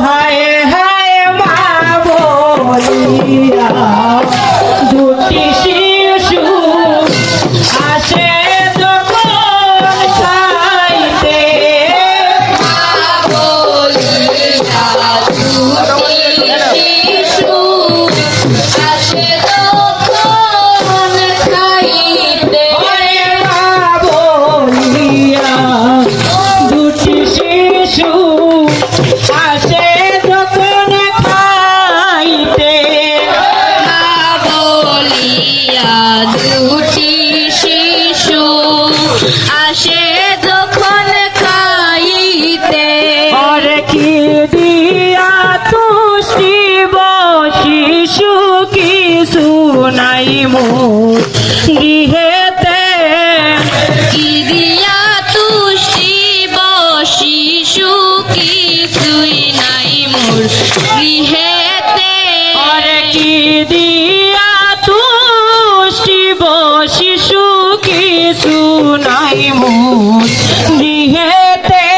হায় হায় মা বলিয়া দুটি শিশু আসে যখন খাইতে গৃহেতে কি দিয়া তুষ্টি শিশু কিছুই নাই মোর গৃহেতে আরে কি দিয়া তুষ্টি শিশু কিছু নাই মোর গৃহেতে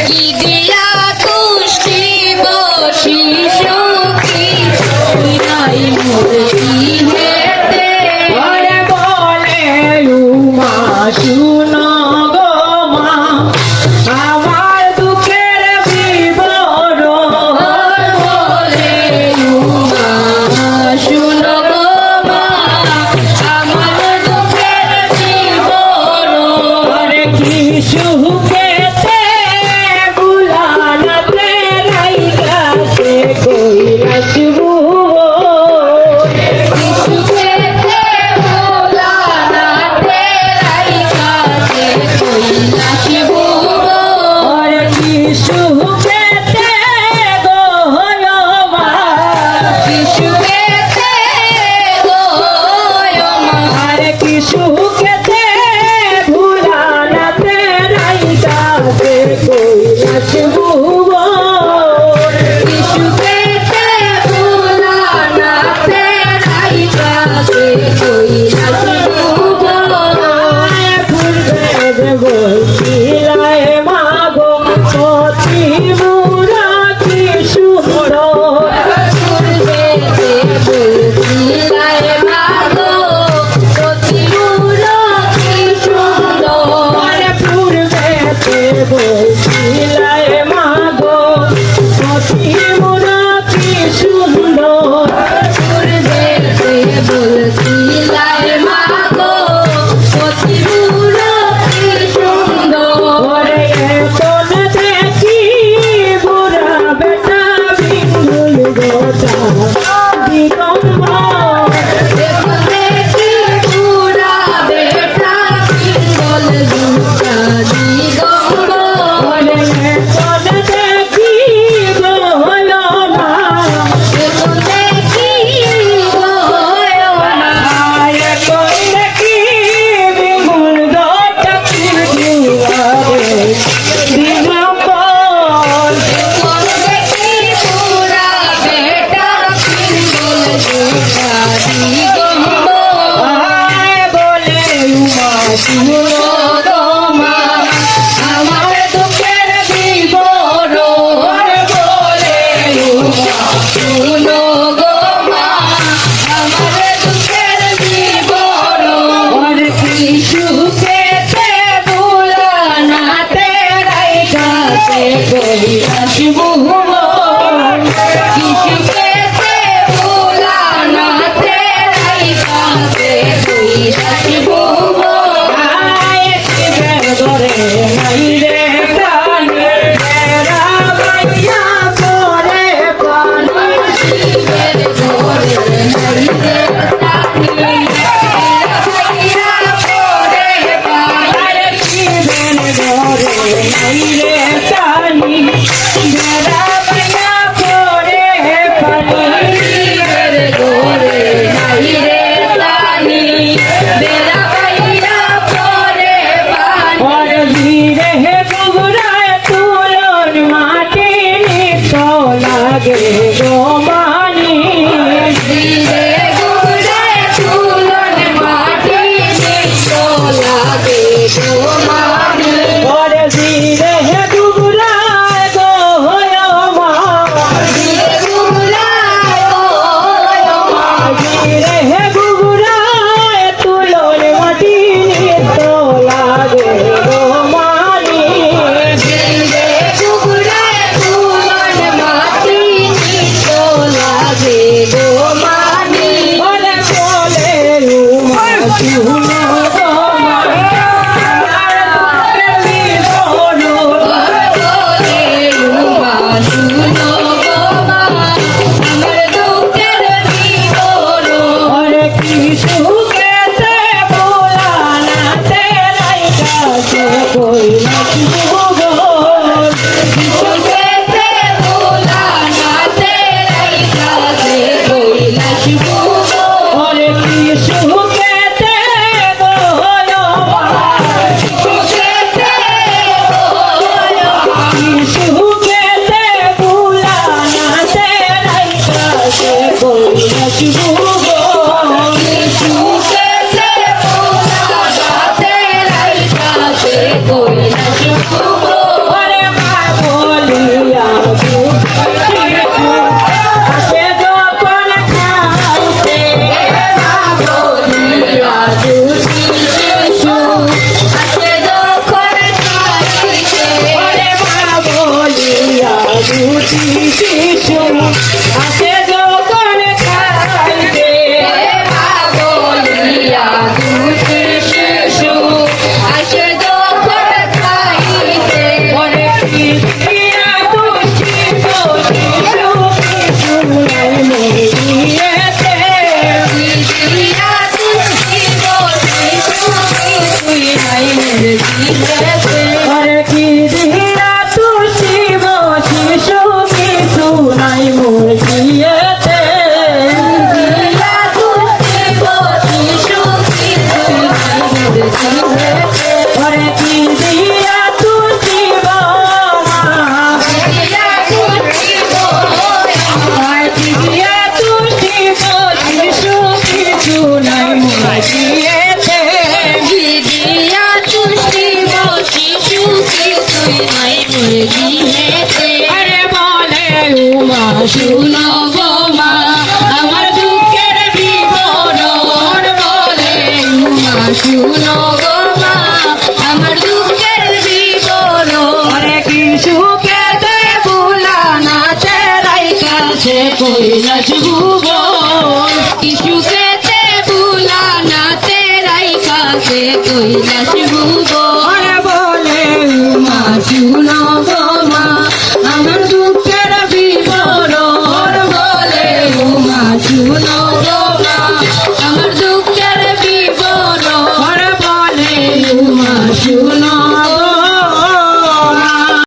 কি দিয়া তুষ্টি শিশু কিছুই নাই মোর গৃহেতে শুনো গো মা আমার দুঃখের বিবরণ বলে শুনো গো মা আমার দুঃখের বিবরণ কি সুখেতে বুলানাতে রাইগাছে কৈলাস দুটি শিশু আসে যখন খাইতে বলিয়া দুটি শিশু আসে যখন খাইতে ওরে কি দিয়া দুটি শিশু কিছু নাই মোরে দিয়েতে দিয়া দুটি শিশু কিছুই নাই মোরে দিয়েছে ওরে কি দিয়া দুটি শিশু কিছু নাই মোরে দিয়েতে দিয়া দুটি শিশু কিছুই নাই মোরে দিয়েছে ওরে কি দিয়া দুটি মা দিয়া দুটি আর কি দিয়া দুটি শিশু কিছু নাই মোরে দিয়েতে দিয়া দুটি শিশু কিছুই নাই মোরে দিয়েছে আরে বলে উমা শুনো গো মা আমার দুঃখের বিবরণ বলে মা শুনো গো মা আমার দুঃখের বিবরণ ওরে কি সুখেতে বুলা নাচে রাইকাছে কৈলাস ভুবন শিশুকেতে বুলা নাতে রাইকাছে কৈলাস ভুবন ওরে বলে উমা শুনো গো মা আমার দুঃখের বিবরণ বলে মা শুনো গো মা আমার দুঃখের বিবরণ ওরে বলে মা শুনো